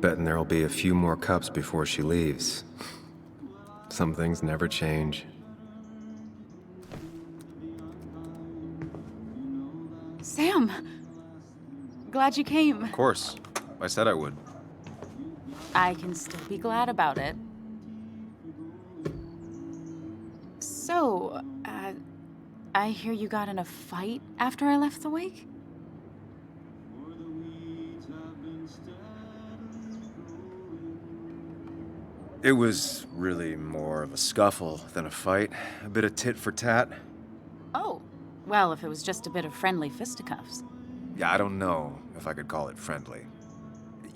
Betting there'll be a few more cups before she leaves. Some things never change. Sam! Glad you came. Of course. I said I would. I can still be glad about it. So, I hear you got in a fight after I left the wake? It was really more of a scuffle than a fight. A bit of tit for tat. Oh, well, if it was just a bit of friendly fisticuffs. Yeah, I don't know if I could call it friendly.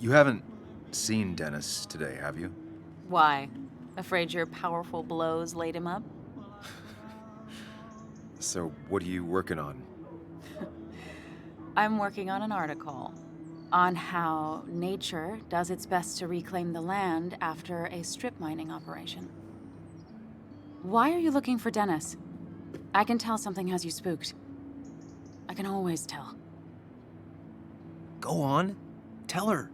You haven't seen Dennis today, have you? Why? Afraid your powerful blows laid him up? So, what are you working on? I'm working on an article on how nature does its best to reclaim the land after a strip mining operation. Why are you looking for Dennis? I can tell something has you spooked. I can always tell. Go on. Tell her.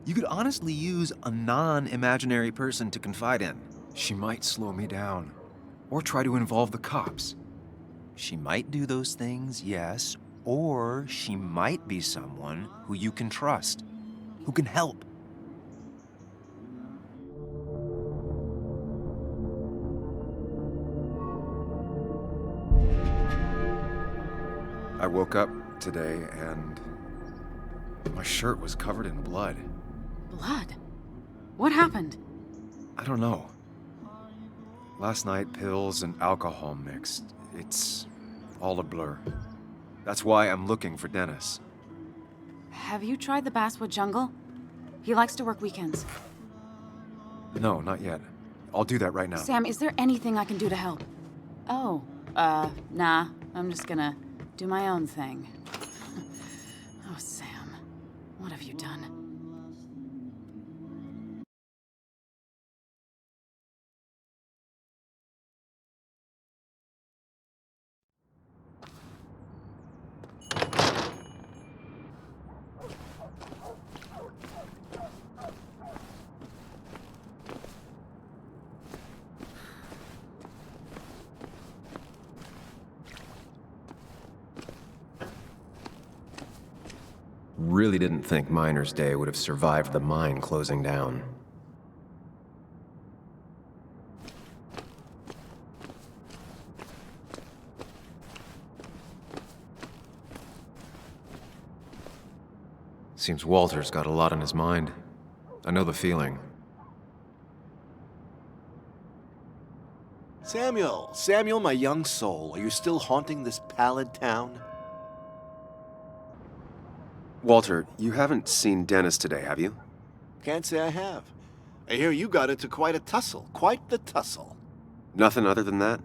You could honestly use a non-imaginary person to confide in. She might slow me down. Or try to involve the cops. She might do those things, yes, or she might be someone who you can trust, who can help. I woke up today and my shirt was covered in blood. Blood? What happened? I don't know. Last night, pills and alcohol mixed. It's all a blur. That's why I'm looking for Dennis. Have you tried the Basswood jungle? He likes to work weekends. No, not yet. I'll do that right now. Sam, is there anything I can do to help? Oh, nah. I'm just gonna do my own thing. Oh, Sam. What have you done? Really didn't think Miner's Day would have survived the mine closing down. Seems Walter's got a lot on his mind. I know the feeling. Samuel, my young soul, are you still haunting this pallid town? Walter, you haven't seen Dennis today, have you? Can't say I have. I hear you got into quite the tussle. Nothing other than that?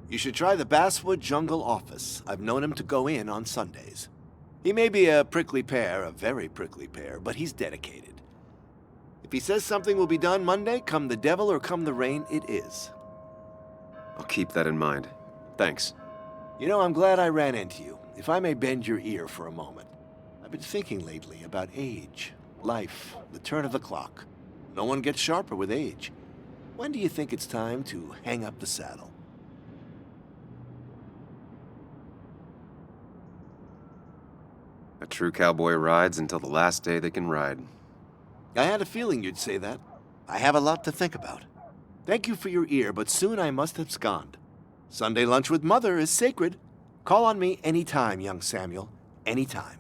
You should try the Basswood Jungle office. I've known him to go in on Sundays. He may be a prickly pear, a very prickly pear, but he's dedicated. If he says something will be done Monday, come the devil or come the rain, it is. I'll keep that in mind. Thanks. You know, I'm glad I ran into you. If I may bend your ear for a moment. I've been thinking lately about age, life, the turn of the clock. No one gets sharper with age. When do you think it's time to hang up the saddle? A true cowboy rides until the last day they can ride. I had a feeling you'd say that. I have a lot to think about. Thank you for your ear, but soon I must abscond. Sunday lunch with Mother is sacred. Call on me anytime, young Samuel. Anytime.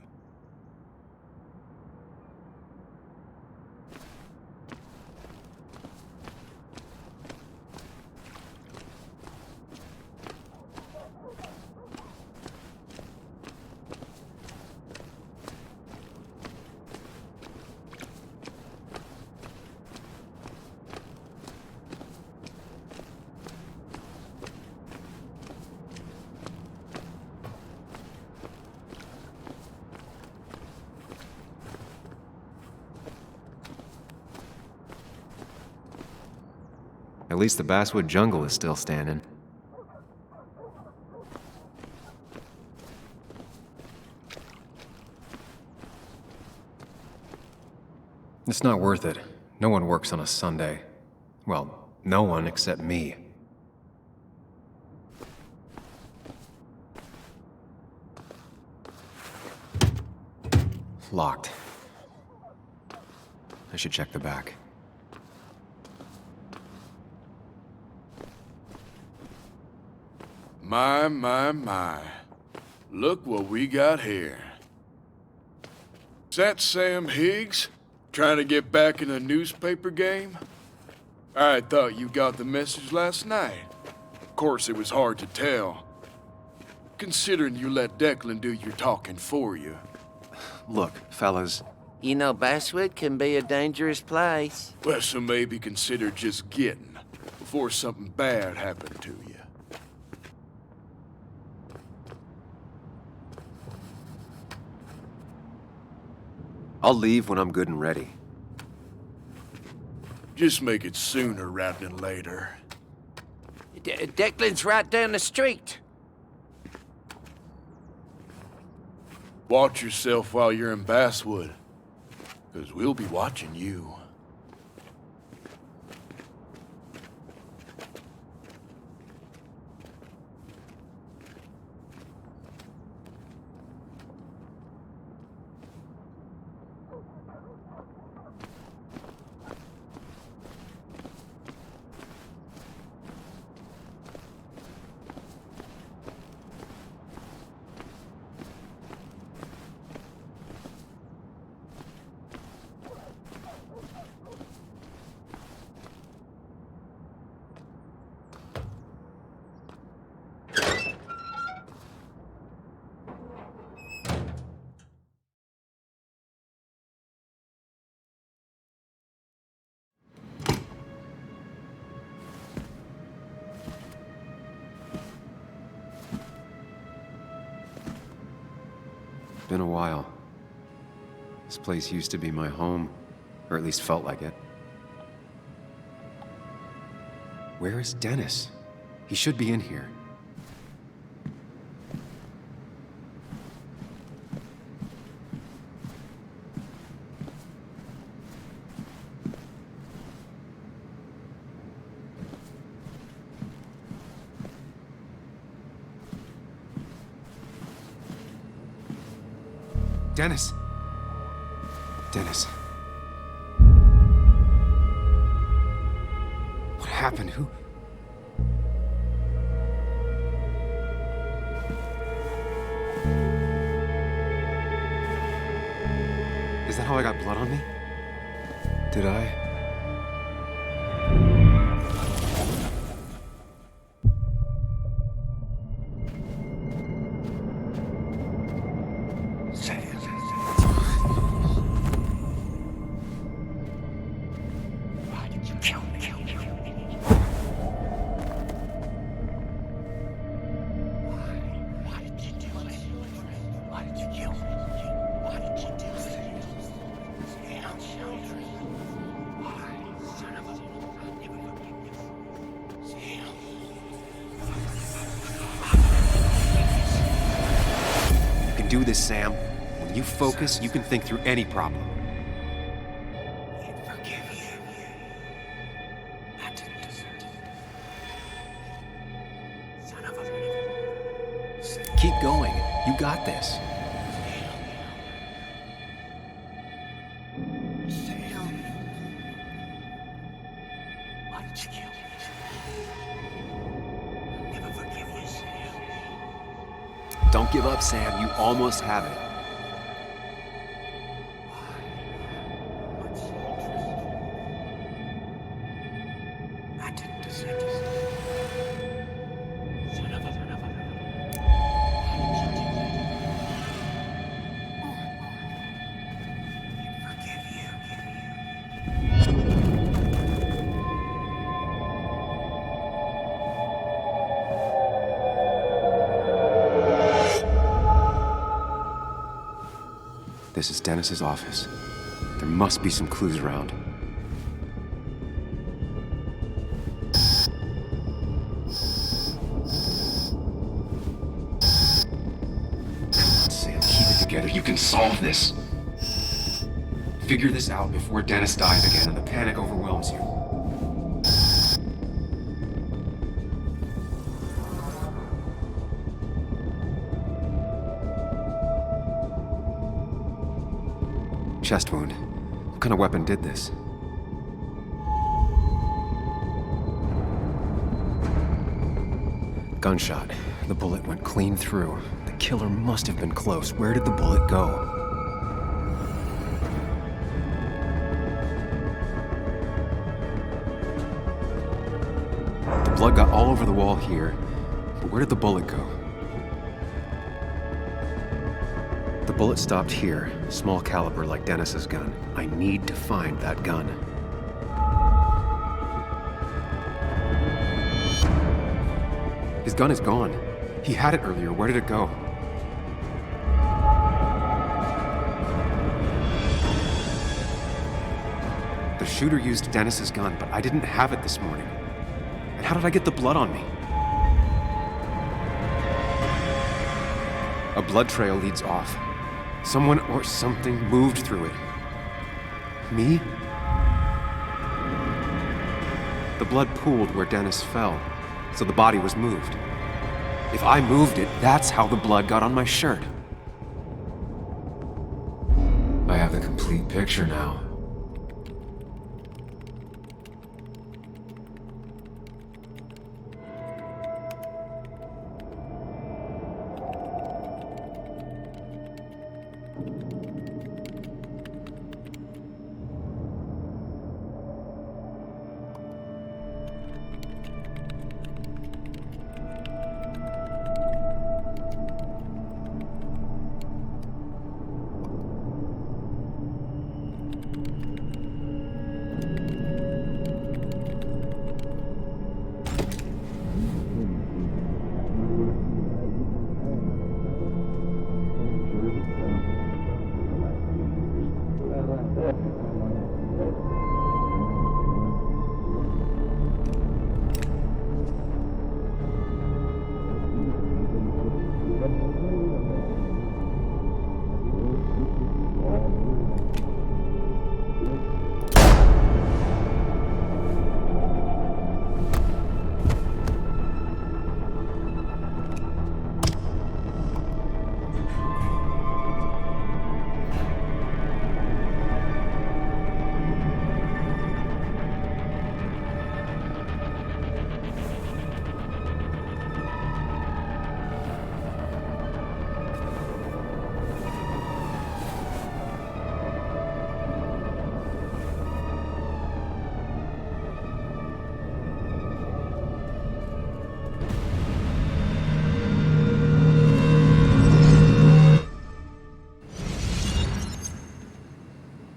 At least the Basswood jungle is still standing. It's not worth it. No one works on a Sunday. Well, no one except me. Locked. I should check the back. My. Look what we got here. Is that Sam Higgs? Trying to get back in the newspaper game? I thought you got the message last night. Of course, it was hard to tell, considering you let Declan do your talking for you. Look, fellas, You know, Basswood can be a dangerous place. Well, so maybe consider just getting before something bad happened to you. I'll leave when I'm good and ready. Just make it sooner rather than later. Declan's right down the street. Watch yourself while you're in Basswood, because we'll be watching you. Been a while. This place used to be my home, or at least felt like it. Where is Dennis? He should be in here. Dennis! Dennis. What happened? Who? Is that how I got blood on me? Did I? Do this, Sam. When you focus, you can think through any problem. Keep going. You got this. Don't give up, Sam. You almost have it. This is Dennis's office. There must be some clues around. Sam, keep it together. You can solve this. figure this out before Dennis dies again and the panic overwhelms you. Chest wound. What kind of weapon did this? Gunshot. The bullet went clean through. The killer must have been close. Where did the bullet go? The blood got all over the wall here, but where did the bullet go? The bullet stopped here, small caliber like Dennis's gun. I need to find that gun. His gun is gone. He had it earlier. Where did it go? The shooter used Dennis's gun, but I didn't have it this morning. And how did I get the blood on me? A blood trail leads off. Someone or something moved through it. Me? The blood pooled where Dennis fell, so the body was moved. If I moved it, that's how the blood got on my shirt. I have the complete picture now.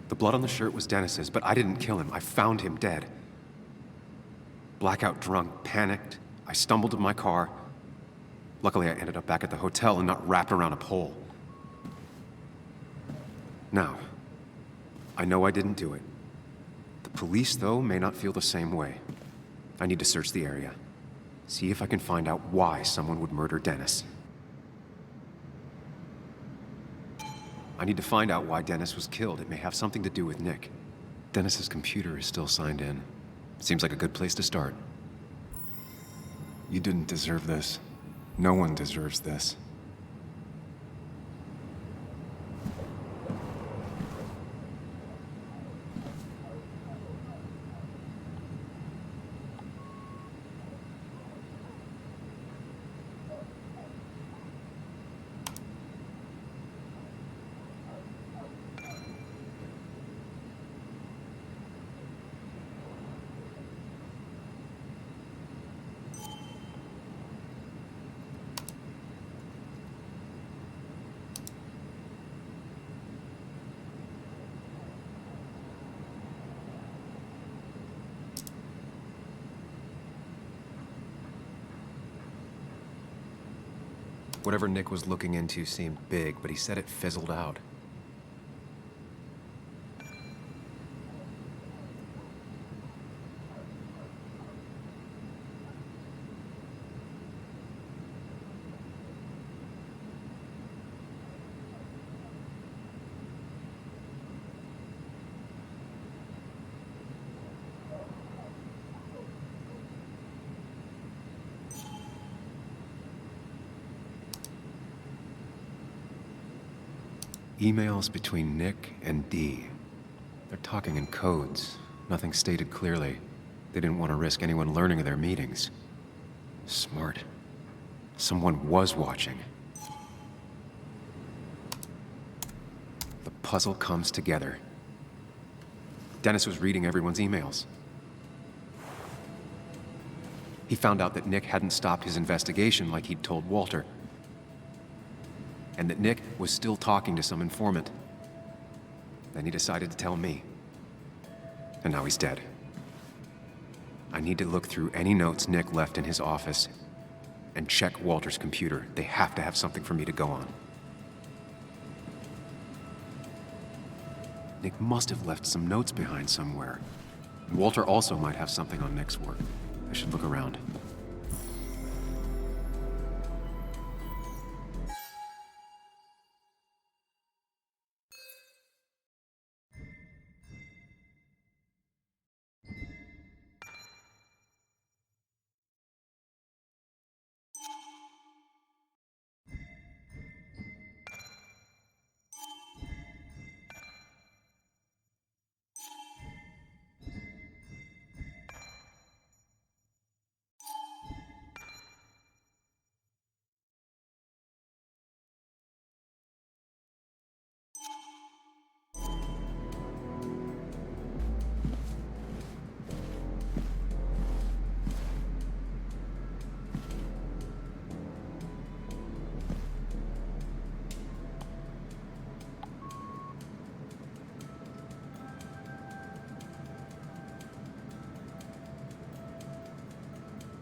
The blood on the shirt was Dennis's, but I didn't kill him. I found him dead. Blackout drunk, panicked. I stumbled to my car. Luckily, I ended up back at the hotel and not wrapped around a pole. Now, I know I didn't do it. The police, though, may not feel the same way. I need to search the area. See if I can find out why someone would murder Dennis. I need to find out why Dennis was killed. It may have something to do with Nick. Dennis's computer is still signed in. Seems like a good place to start. You didn't deserve this. No one deserves this. Whatever Nick was looking into seemed big, but he said it fizzled out. Emails between Nick and Dee. They're talking in codes, nothing stated clearly. They didn't want to risk anyone learning of their meetings. Smart. Someone was watching. The puzzle comes together. Dennis was reading everyone's emails. He found out that Nick hadn't stopped his investigation like he'd told Walter. And that Nick was still talking to some informant. Then he decided to tell me. And now he's dead. I need to look through any notes Nick left in his office and check Walter's computer. They have to have something for me to go on. Nick must have left some notes behind somewhere. Walter also might have something on Nick's work. I should look around.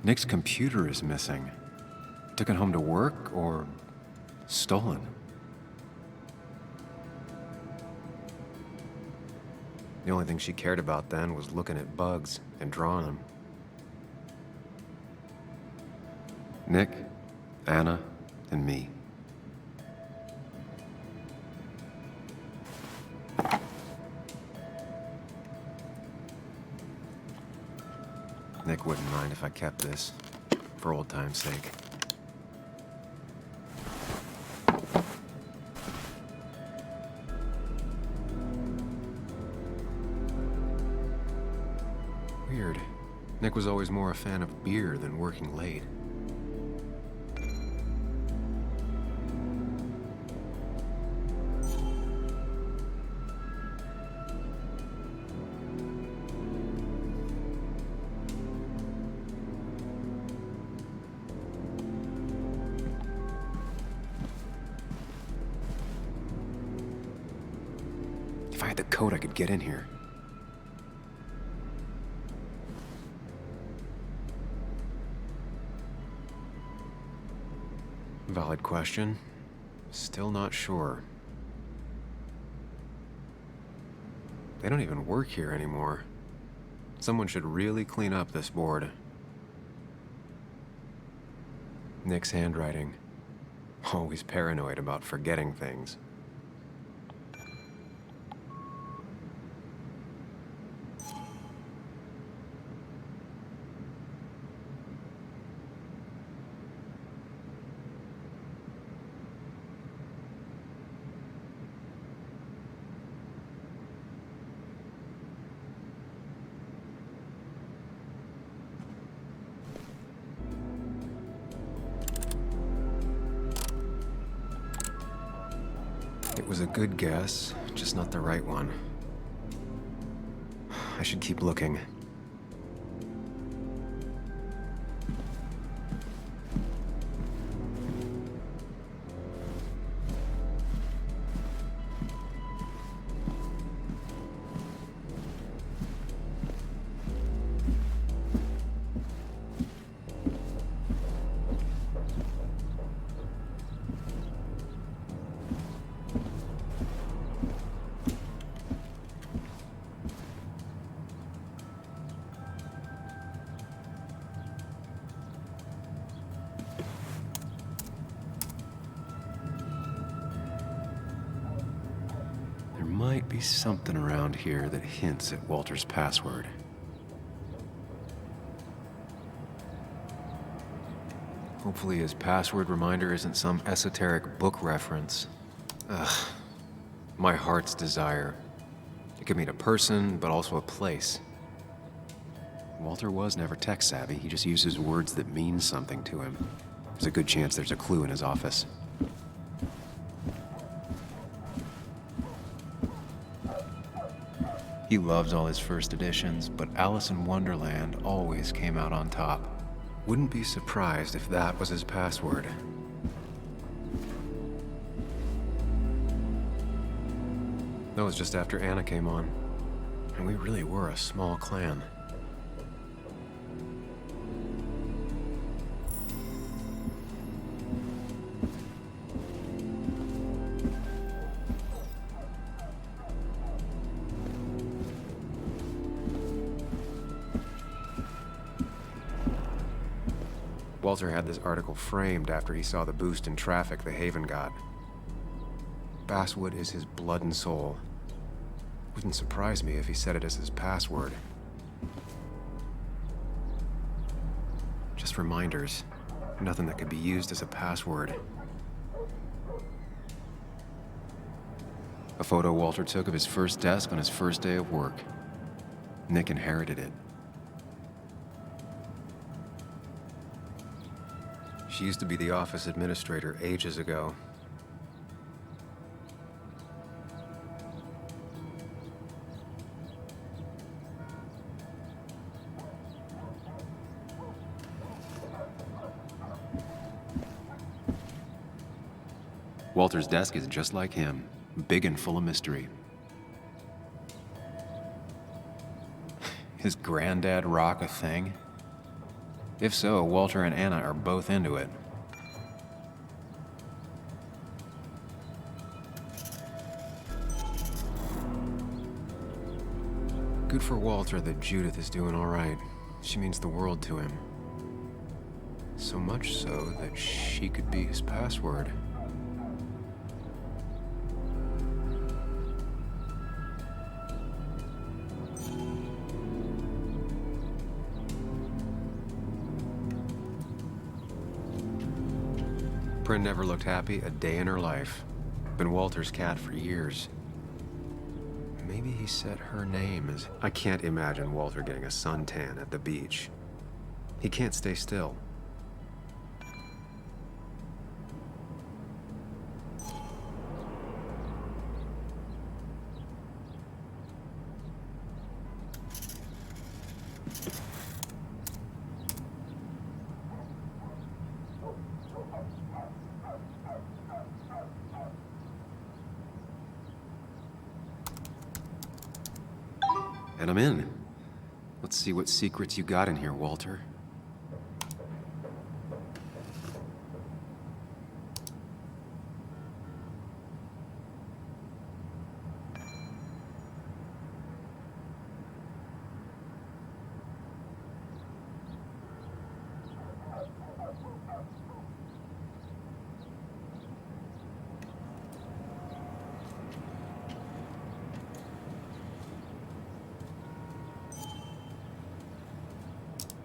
Nick's computer is missing. Took it home to work or stolen? The only thing she cared about then was looking at bugs and drawing them. Nick, Anna, and me. Nick wouldn't mind if I kept this, for old time's sake. Weird. Nick was always more a fan of beer than working late. If I had the code, I could get in here. Valid question. Still not sure. They don't even work here anymore. Someone should really clean up this board. Nick's handwriting. Always paranoid about forgetting things. It was a good guess, just not the right one. I should keep looking. Might be something around here that hints at Walter's password. Hopefully his password reminder isn't some esoteric book reference. Ugh, My heart's desire. It could mean a person, but also a place. Walter was never tech-savvy. He just uses words that mean something to him. There's a good chance there's a clue in his office. He loves all his first editions, but Alice in Wonderland always came out on top. Wouldn't be surprised if that was his password. That was just after Anna came on. And we really were a small clan. Walter had this article framed after he saw the boost in traffic the Haven got. Basswood is his blood and soul. Wouldn't surprise me if he said it as his password. Just reminders. Nothing that could be used as a password. A photo Walter took of his first desk on his first day of work. Nick inherited it. She used to be the office administrator ages ago. Walter's desk is just like him, big and full of mystery. His granddad rock a thing? If so, Walter and Anna are both into it. Good for Walter that Judith is doing all right. She means the world to him. So much so that she could be his password. Bryn never looked happy a day in her life. Been Walter's cat for years. Maybe he said her name as... I can't imagine Walter getting a suntan at the beach. He can't stay still. And I'm in. Let's see what secrets you got in here, Walter.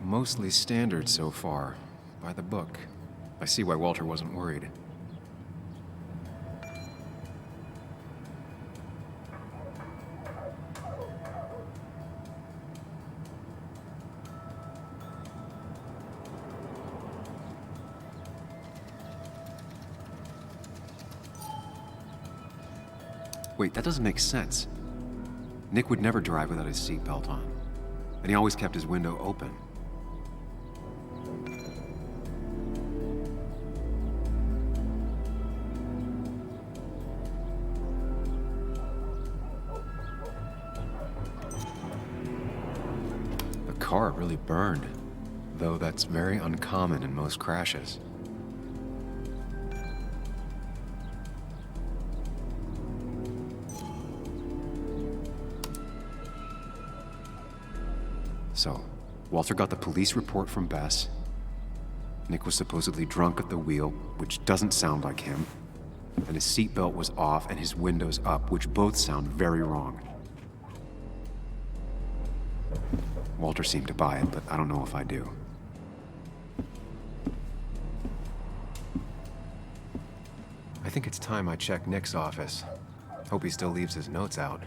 Mostly standard so far, by the book. I see why Walter wasn't worried. Wait, that doesn't make sense. Nick would never drive without his seatbelt on, and he always kept his window open. The car really burned, though that's very uncommon in most crashes. So, Walter got the police report from Bess. Nick was supposedly drunk at the wheel, which doesn't sound like him. And his seatbelt was off and his windows up, which both sound very wrong. Walter seemed to buy it, but I don't know if I do. I think it's time I check Nick's office. Hope he still leaves his notes out.